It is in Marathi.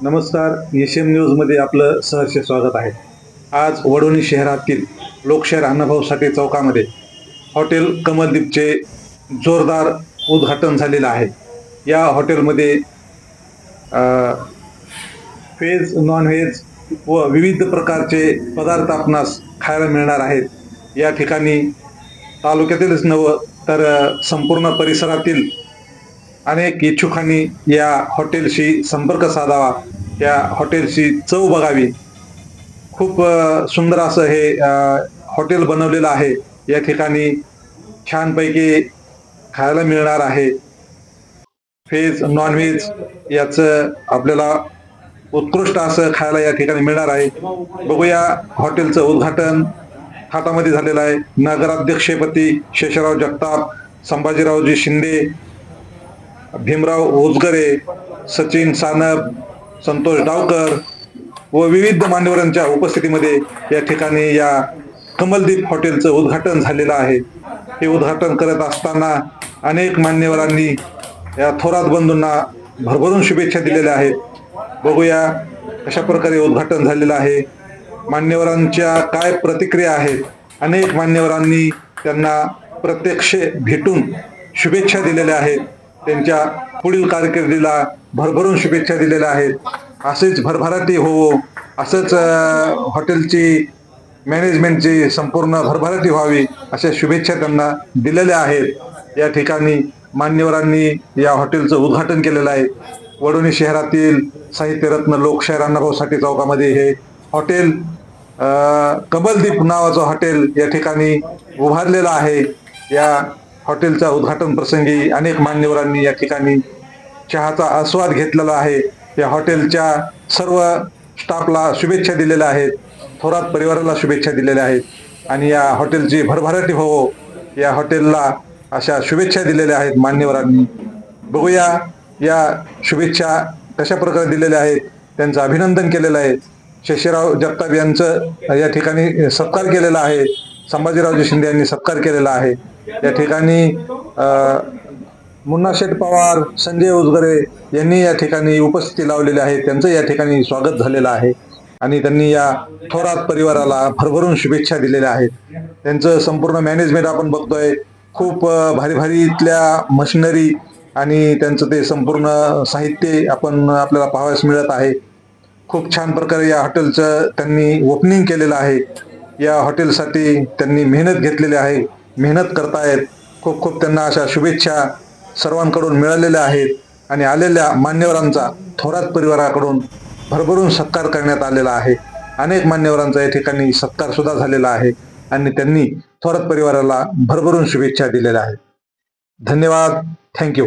नमस्कार. एशियन न्यूजमध्ये आपलं सहर्ष स्वागत आहे. आज वडोणी शहरातील लोकशाहीर अण्णाभाऊ साठे चौकामध्ये हॉटेल कमलदीपचे जोरदार उद्घाटन झालेलं आहे. या हॉटेलमध्ये व्हेज नॉनव्हेज व विविध प्रकारचे पदार्थ आपणास खायला मिळणार आहेत. या ठिकाणी तालुक्यातीलच नव्हे तर संपूर्ण परिसरातील अनेक इच्छुकांनी या हॉटेलशी संपर्क साधावा, या हॉटेलची चव बघावी. खूप सुंदर असं हे हॉटेल बनवलेलं आहे. या ठिकाणी छानपैकी खायला मिळणार आहे. व्हेज नॉनव्हेज याचं आपल्याला उत्कृष्ट असं खायला या ठिकाणी मिळणार आहे. बघूया हॉटेलचं उद्घाटन थाटामध्ये झालेलं आहे. नगराध्यक्षपदी शेषराव जगताप, संभाजीरावजी शिंदे, भीमराव ओजगरे, सचिन सानप, संतोष डावकर व विविध मान्यवरांच्या उपस्थितीमध्ये या ठिकाणी या कमलदीप हॉटेलचं उद्घाटन झालेलं आहे. हे उद्घाटन करत असताना अनेक मान्यवरांनी या थोरात बंधूंना भरभरून शुभेच्छा दिलेल्या आहेत. बघूया कशा प्रकारे उद्घाटन झालेलं आहे, मान्यवरांच्या काय प्रतिक्रिया आहेत. अनेक मान्यवरांनी त्यांना प्रत्यक्ष भेटून शुभेच्छा दिलेल्या आहेत. त्यांच्या पुढील कारकिर्दीला भरभरून शुभेच्छा दिलेल्या आहेत. असेच भरभराटी हो, असंच हॉटेलची मॅनेजमेंटची संपूर्ण भरभराटी व्हावी अशा शुभेच्छा त्यांना दिलेल्या आहेत. या ठिकाणी मान्यवरांनी या हॉटेलचं उद्घाटन केलेलं आहे. वडोणी शहरातील साहित्यरत्न लोकशाहीर अण्णाभाऊ साठे चौकामध्ये हे हॉटेल कमलदीप नावाचं हॉटेल या ठिकाणी उभारलेलं आहे. या हॉटेलच्या उद्घाटन प्रसंगी अनेक मान्यवरांनी या ठिकाणी चहाचा आस्वाद घेतलेला आहे. या हॉटेलच्या सर्व स्टाफला शुभेच्छा दिलेल्या आहेत. थोरात परिवाराला शुभेच्छा दिलेल्या आहेत आणि या हॉटेलची भरभराटी हो या हॉटेलला अशा शुभेच्छा दिलेल्या आहेत मान्यवरांनी. बघूया या शुभेच्छा कशा प्रकारे दिलेल्या आहेत, त्यांचं अभिनंदन केलेलं आहे. शेषराव जगताप यांचं या ठिकाणी सत्कार केलेला आहे. संभाजीरावजी शिंदे यांनी सत्कार केलेला आहे. या ठिकाणी मुन्नाशेठ पवार, संजय ओजगरे यांनी या ठिकाणी उपस्थिती लावलेली आहे. त्यांचं या ठिकाणी स्वागत झालेलं आहे आणि त्यांनी या थोरात परिवाराला भरभरून शुभेच्छा दिलेल्या आहेत. त्यांचं संपूर्ण मॅनेजमेंट आपण बघतोय. खूप भारी भारी इथल्या मशिनरी आणि त्यांचं ते संपूर्ण साहित्य आपल्याला पाहावयास मिळत आहे. खूप छान प्रकारे या हॉटेलचं त्यांनी ओपनिंग केलेलं आहे. या हॉटेलसाठी त्यांनी मेहनत घेतलेली आहे, मेहनत करतायत. खूप खूप त्यांना अशा शुभेच्छा सर्वांकडून मिळालेल्या आहेत आणि आलेल्या मान्यवरांचा थोरात परिवाराकडून भरभरून सत्कार करण्यात आलेला आहे. अनेक मान्यवरांचा या ठिकाणी सत्कार सुद्धा झालेला आहे आणि त्यांनी थोरात परिवाराला भरभरून शुभेच्छा दिलेल्या आहेत. धन्यवाद. थँक्यू.